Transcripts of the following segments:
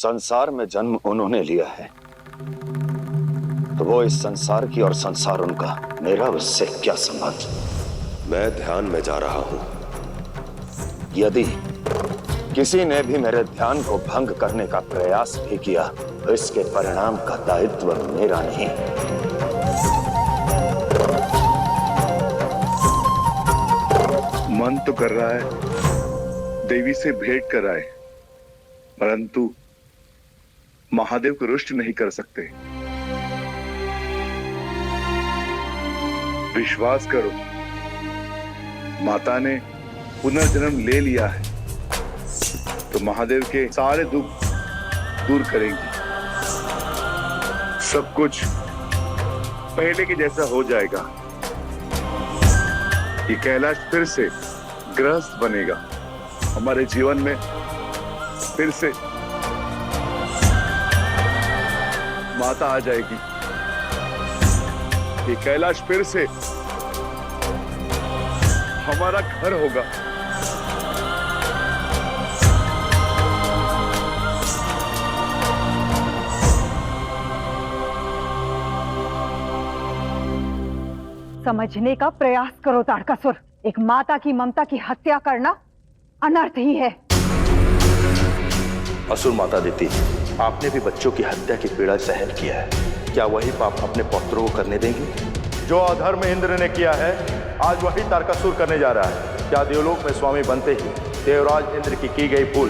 संसार में जन्म उन्होंने लिया है तो वो इस संसार की और संसार उनका, मेरा उससे क्या संबंध। मैं ध्यान में जा रहा हूं। यदि किसी ने भी मेरे ध्यान को भंग करने का प्रयास भी किया तो इसके परिणाम का दायित्व मेरा नहीं। मन तो कर रहा है देवी से भेंट कराए, परंतु महादेव को रुष्ट नहीं कर सकते। विश्वास करो, माता ने पुनर्जन्म ले लिया है तो महादेव के सारे दुख दूर करेंगी। सब कुछ पहले के जैसा हो जाएगा। ये कैलाश फिर से गृहस्थ बनेगा, हमारे जीवन में फिर से माता आ जाएगी। ये कैलाश फिर से हमारा घर होगा। समझने का प्रयास करो तारकासुर, एक माता की ममता की हत्या करना अनर्थ ही है। असुर माता दीति, आपने भी बच्चों की हत्या की पीड़ा सहन किया है, क्या वही पाप अपने पौत्रों को करने देंगे? जो अधर्म इंद्र ने किया है आज वही तारकासुर करने जा रहा है। क्या देवलोक में स्वामी बनते ही देवराज इंद्र की गई भूल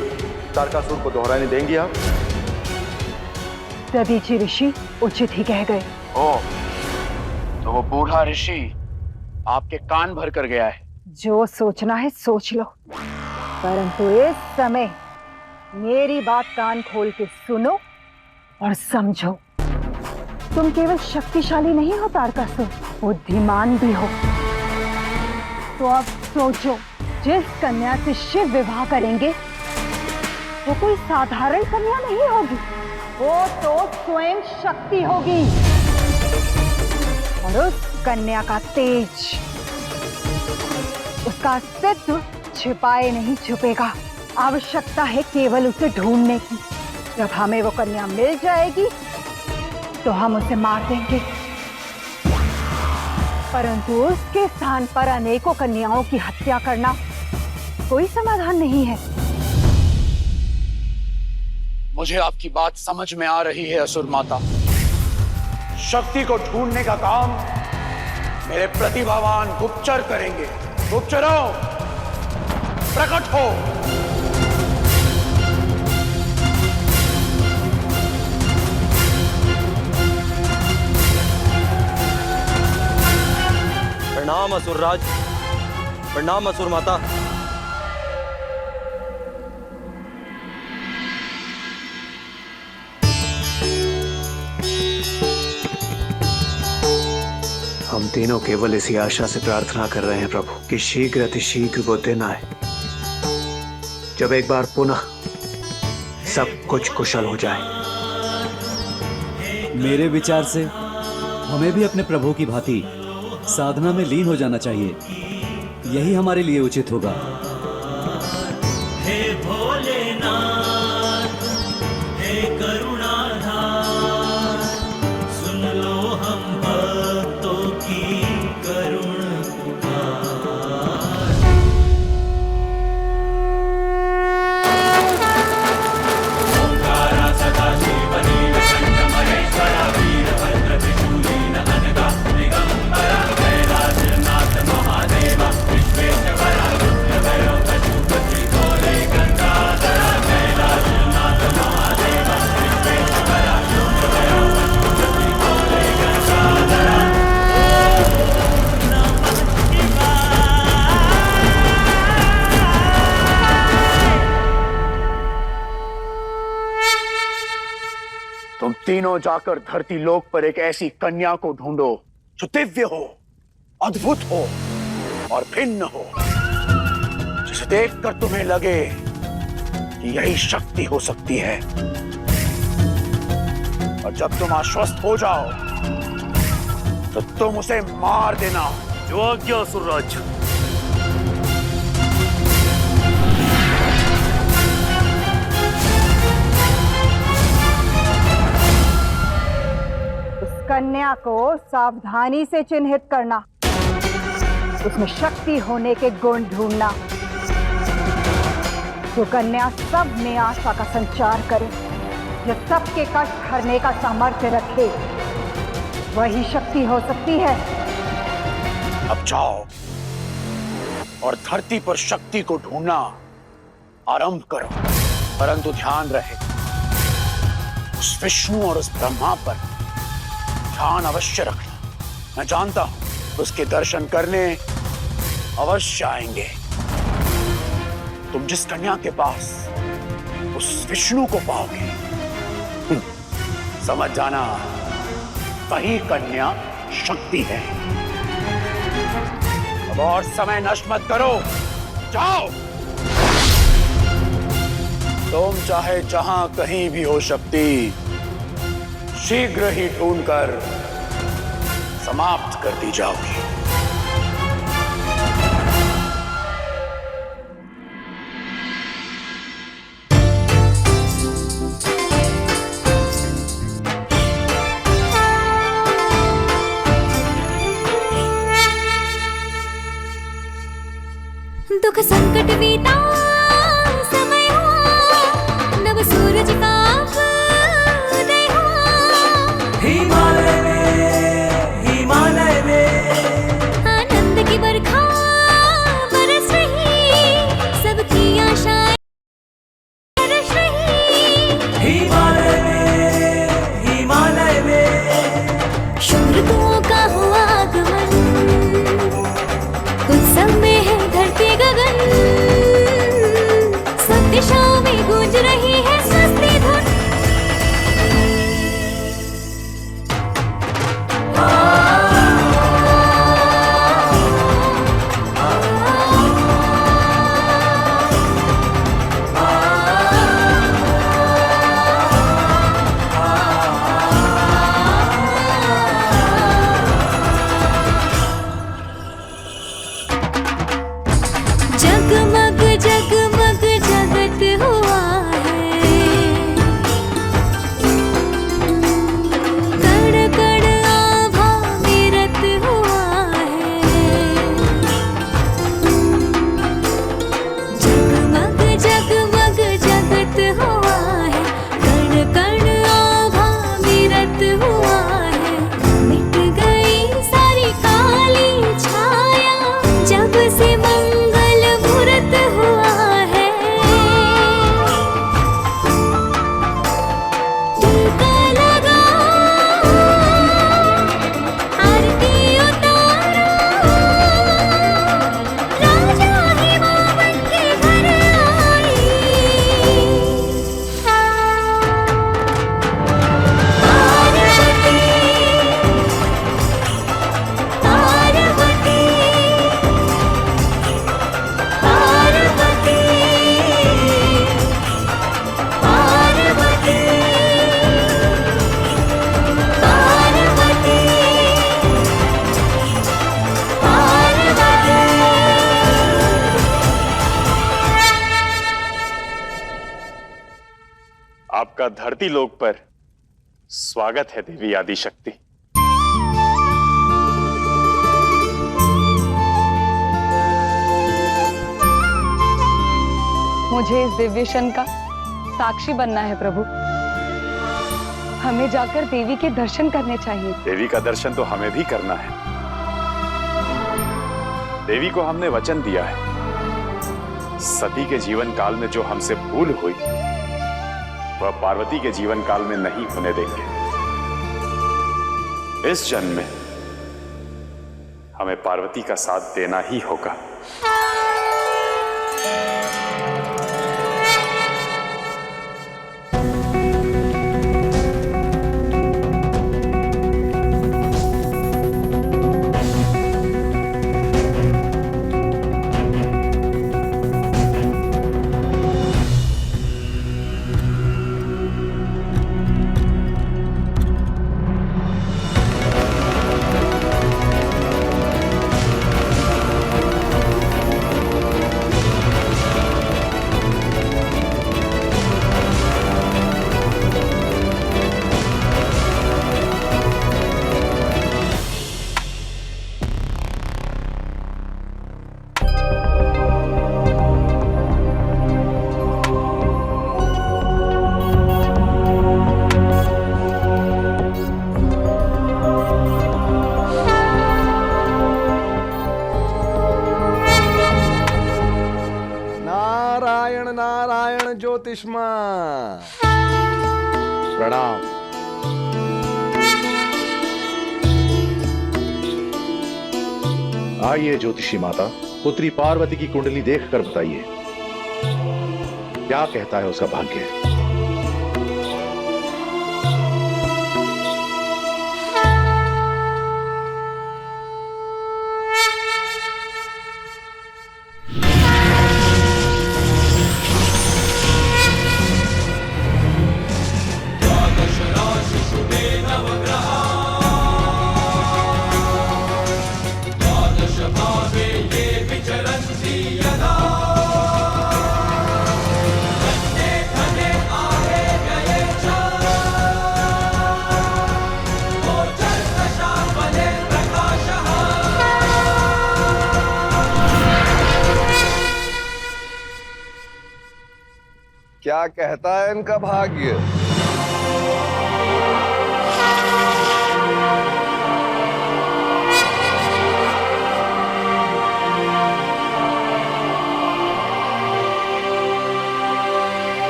तारकासुर को दोहराने देंगे आप? दधीचि ऋषि उचित ही कह गए। तो वो बूढ़ा ऋषि आपके कान भर कर गया है। जो सोचना है सोच लो, परंतु इस समय मेरी बात कान खोल के सुनो और समझो। तुम केवल शक्तिशाली नहीं हो तारकासुर, बुद्धिमान भी हो। तो अब सोचो, जिस कन्या से शिव विवाह करेंगे वो कोई साधारण कन्या नहीं होगी, वो तो स्वयं शक्ति होगी। और उस कन्या का तेज, उसका अस्तित्व छिपाए नहीं छुपेगा। आवश्यकता है केवल उसे ढूंढने की। जब हमें वो कन्या मिल जाएगी तो हम उसे मार देंगे, परंतु उसके स्थान पर अनेकों कन्याओं की हत्या करना कोई समाधान नहीं है। मुझे आपकी बात समझ में आ रही है असुर माता। शक्ति को ढूंढने का काम मेरे प्रतिभावान गुप्तचर करेंगे। गुप्तचरों, प्रकट हो। प्रणाम असुरराज, प्रणाम असुर माता। हम तीनों केवल इसी आशा से प्रार्थना कर रहे हैं प्रभु कि शीघ्र अतिशीघ्र वो दिन आए जब एक बार पुनः सब कुछ कुशल हो जाए। मेरे विचार से हमें भी अपने प्रभु की भांति साधना में लीन हो जाना चाहिए, यही हमारे लिए उचित होगा। हे भोलेनाथ, हे करुणाधार, सुन लो हम भक्तों की करुण पुकार। ओंकारा सदाशिव नीलकंठ महेश्वरा वीरभद्र त्रिशूलेन अनगा दिगंबरा कैलाशनाथ महादेवा विश्वेश्वरा रुद्रभैरव अच्युत त्रिशूले गंगाधरा कैलाशनाथ महादेवा विश्वेश्वरा रुद्रभैरव अच्युत त्रिशूले गंगाधरा। तुम तीनों जाकर धरती लोक पर एक ऐसी कन्या को ढूंढो जो दिव्य हो, अद्भुत हो और भिन्न हो, जिसे देखकर तुम्हें लगे कि यही शक्ति हो सकती है। और जब तुम आश्वस्त हो जाओ तो तुम उसे मार देना। जो आज्ञा असुरराज। कन्या को सावधानी से चिन्हित करना, उसमें शक्ति होने के गुण ढूंढना, जो कन्या सब में आशा का संचार करे, जो सबके कष्ट हरने का सामर्थ्य रखे, वही शक्ति हो सकती है। अब जाओ और धरती पर शक्ति को ढूंढना आरंभ करो, परंतु ध्यान रहे उस विष्णु और उस ब्रह्मा पर ध्यान अवश्य रखना। मैं जानता हूं उसके दर्शन करने अवश्य आएंगे। तुम जिस कन्या के पास उस विष्णु को पाओगे, समझ जाना वही कन्या शक्ति है। अब और समय नष्ट मत करो, जाओ। तुम चाहे जहां कहीं भी हो शक्ति शीघ्र ही ढूंढकर समाप्त कर दी जाओगी। दुख संकट बीता समय हुआ, नव सूरज का उदय हुआ। हिमालय में आनंद की बरखा बरस रही, सबकी आशाएं बरस रही। हिमालय में शुभ ऋतुओं का हुआ आगमन, उत्सव में है धरती गगन, सब दिशाओं में गूंज रही है स्वस्ति धुन। जगमग जगमग जगत हुआ है, कण कण आभा में रत हुआ है। जगमग जगमग जगत हुआ है, कण कण आभा में रत हुआ है। मिट गई सारी काली छाया, जब से हुआ है। टीका लगा, आरती उतारो, राजा हिमावन के घर आई। आपका धरती लोक पर स्वागत है देवी आदिशक्ति। मुझे इस दिव्य क्षण का साक्षी बनना है प्रभु। हमें जाकर देवी के दर्शन करने चाहिए। देवी का दर्शन तो हमें भी करना है। देवी को हमने वचन दिया है, सती के जीवन काल में जो हमसे भूल हुई वह पार्वती के जीवन काल में नहीं होने देंगे। इस जन्म में हमें पार्वती का साथ देना ही होगा। नारायण नारायण ज्योतिष्मा। प्रणाम। आइए ज्योतिषी माता, पुत्री पार्वती की कुंडली देखकर बताइए क्या कहता है उसका भाग्य। क्या कहता है इनका भाग्य?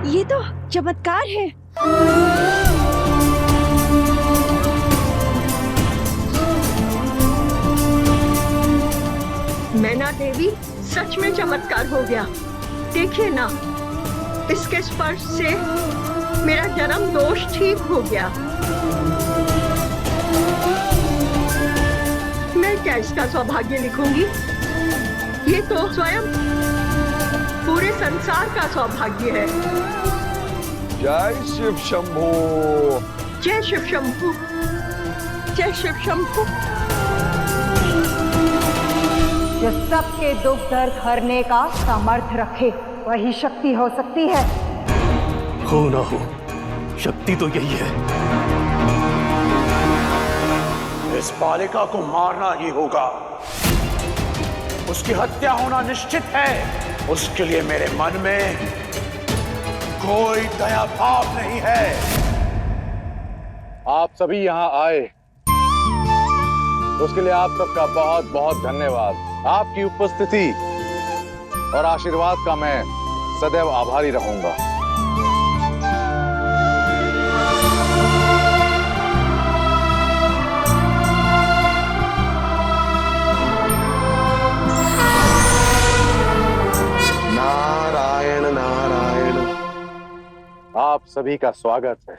ये तो चमत्कार है। मैना देवी, सच में चमत्कार हो गया। देखिए ना, इसके स्पर्श से मेरा जन्म दोष ठीक हो गया। मैं क्या इसका सौभाग्य लिखूंगी? ये तो स्वयं पूरे संसार का सौभाग्य है। जय शिव शंभू। जय शिव शंभू। जय शिव शंभू। जो सबके दुख दर्द हरने का सामर्थ्य रखे, वही शक्ति हो सकती है। हो ना हो, शक्ति तो यही है। इस बालिका को मारना ही होगा। उसकी हत्या होना निश्चित है। उसके लिए मेरे मन में कोई दया भाव नहीं है। आप सभी यहाँ आए, उसके लिए आप सबका बहुत बहुत धन्यवाद। आपकी उपस्थिति और आशीर्वाद का मैं सदैव आभारी रहूंगा। नारायण नारायण। आप सभी का स्वागत है।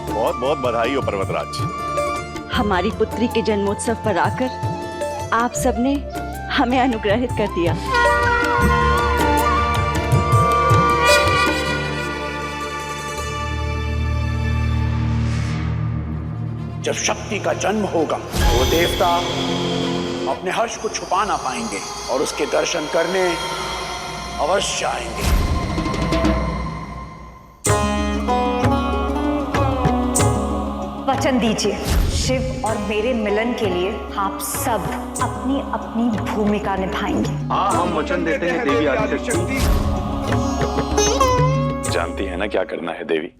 बहुत बहुत बधाई हो पर्वतराज। हमारी पुत्री के जन्मोत्सव पर आकर आप सबने हमें अनुग्रहित कर दिया। जब शक्ति का जन्म होगा, वो देवता अपने हर्ष को छुपा ना पाएंगे और उसके दर्शन करने अवश्य आएंगे। वचन दीजिए, शिव और मेरे मिलन के लिए आप सब अपनी अपनी भूमिका निभाएंगे। हाँ, हम वचन देते हैं देवी आदिशक्ति। जानती है ना क्या करना है देवी?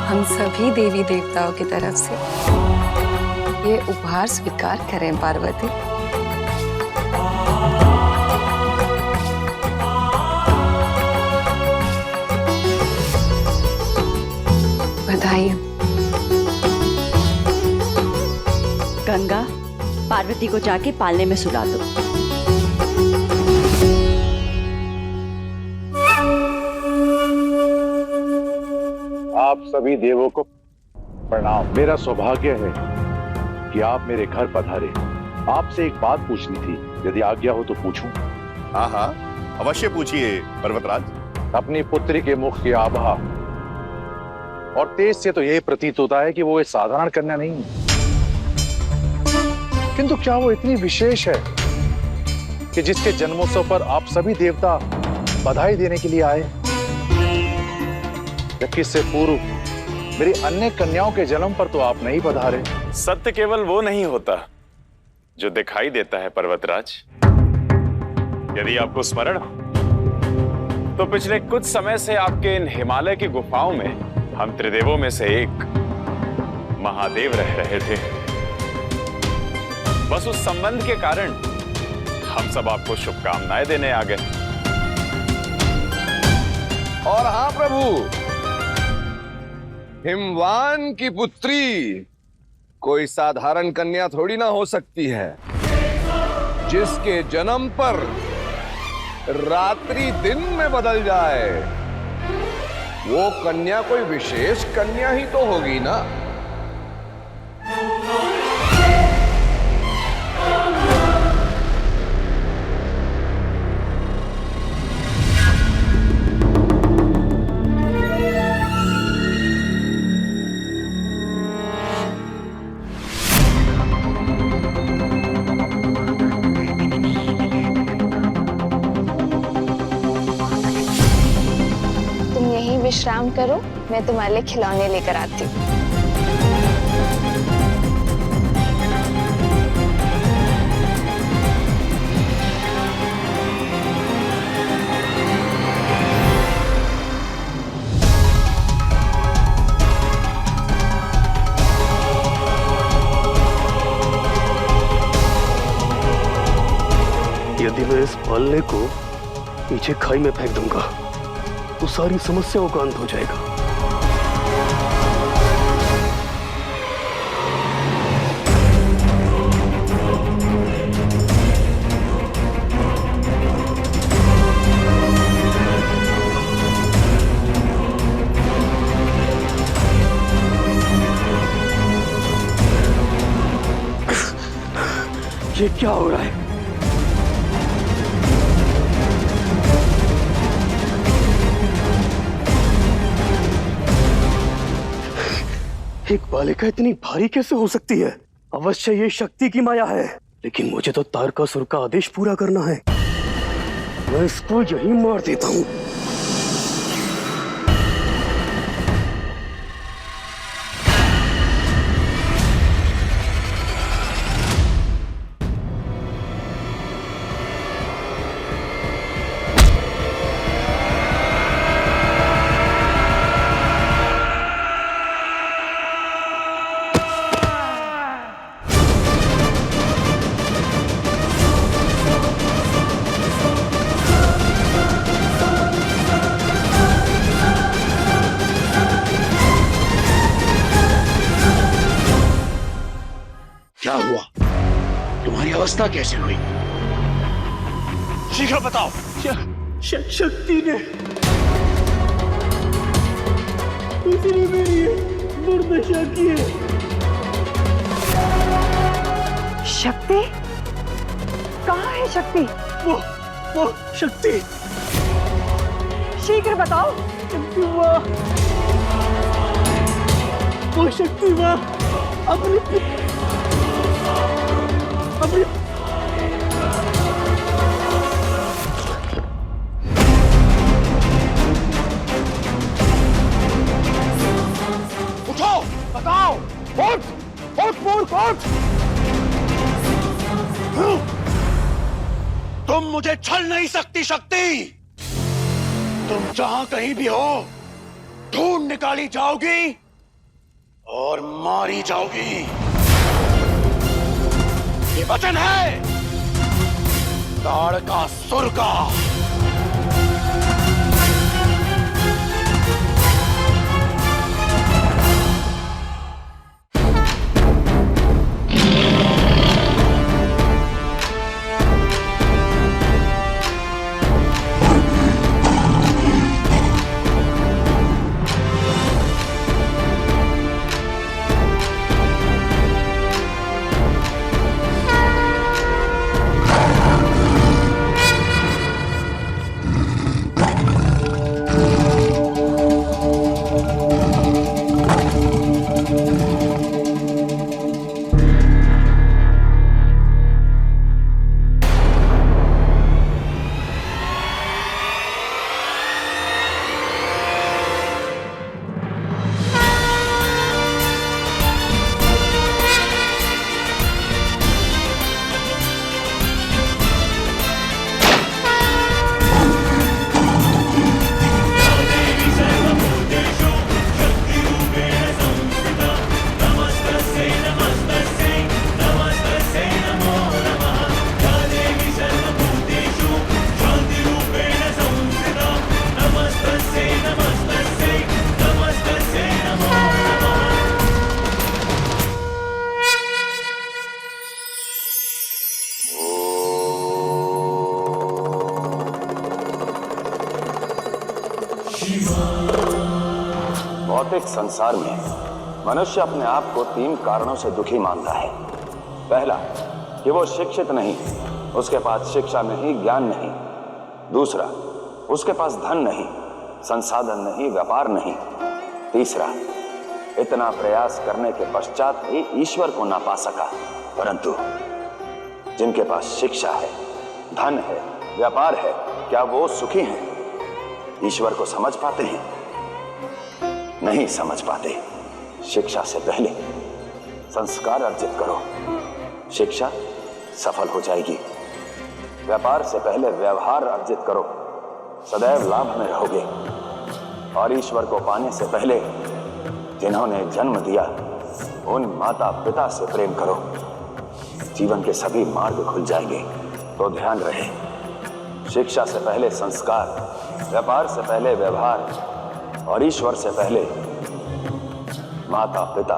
हम सभी देवी देवताओं की तरफ से ये उपहार स्वीकार करें पार्वती। बधाई। गंगा, पार्वती को जाके पालने में सुला दो। आप सभी देवों को प्रणाम। मेरा सौभाग्य है कि आप मेरे घर पधारे। आपसे एक बात पूछनी थी, यदि आज्ञा हो तो पूछूं? हाँ हाँ, अवश्य पूछिए पर्वतराज। अपनी पुत्री के मुख की आभा और तेज से तो यही प्रतीत होता है कि वो एक साधारण कन्या नहीं है, किंतु क्या वो इतनी विशेष है कि जिसके जन्मोत्सव पर आप सभी देवता बधाई देने के लिए आए, जबकि इससे पूर्व मेरी अन्य कन्याओं के जन्म पर तो आप नहीं पधारे। सत्य केवल वो नहीं होता जो दिखाई देता है पर्वतराज। यदि आपको स्मरण हो तो पिछले कुछ समय से आपके इन हिमालय की गुफाओं में हम त्रिदेवों में से एक महादेव रह रहे थे। बस उस संबंध के कारण हम सब आपको शुभकामनाएं देने आ गए। और हाँ प्रभु, हिमवान की पुत्री कोई साधारण कन्या थोड़ी ना हो सकती है। जिसके जन्म पर रात्रि दिन में बदल जाए, वो कन्या कोई विशेष कन्या ही तो होगी ना। विश्राम करो, मैं तुम्हारे लिए खिलौने लेकर आती हूँ। यदि मैं इस पालने को पीछे खाई में फेंक दूंगा तो सारी समस्याओं का अंत हो जाएगा। ये क्या हो रहा है? एक बालिका इतनी भारी कैसे हो सकती है? अवश्य ये शक्ति की माया है, लेकिन मुझे तो तारकासुर का आदेश पूरा करना है। मैं इसको यहीं मार देता हूँ। क्या हुआ? तुम्हारी अवस्था कैसे हुई? शीघ्र बताओ। शक्ति ने उसने मेरी दुर्दशा की है। शक्ति? कहाँ है शक्ति? वो शक्ति। शीघ्र बताओ। वो शक्ति माँ अपनी उठो, बताओ। उठ। तुम मुझे छल नहीं सकती शक्ति। तुम जहां कहीं भी हो, ढूंढ निकाली जाओगी और मारी जाओगी। ये वचन है तारकासुर का। भौतिक संसार में मनुष्य अपने आप को 3 कारणों से दुखी मानता है। पहला, कि वो शिक्षित नहीं, उसके पास शिक्षा नहीं, ज्ञान नहीं। दूसरा, उसके पास धन नहीं, संसाधन नहीं, व्यापार नहीं। तीसरा, इतना प्रयास करने के पश्चात भी ईश्वर को ना पा सका। परंतु जिनके पास शिक्षा है, धन है, व्यापार है, क्या वो सुखी हैं? ईश्वर को समझ पाते हैं? नहीं समझ पाते। शिक्षा से पहले संस्कार अर्जित करो, शिक्षा सफल हो जाएगी। व्यापार से पहले व्यवहार अर्जित करो, सदैव लाभ में रहोगे। और ईश्वर को पाने से पहले जिन्होंने जन्म दिया उन माता पिता से प्रेम करो, जीवन के सभी मार्ग खुल जाएंगे। तो ध्यान रहे, शिक्षा से पहले संस्कार, व्यापार से पहले व्यवहार और ईश्वर से पहले माता पिता।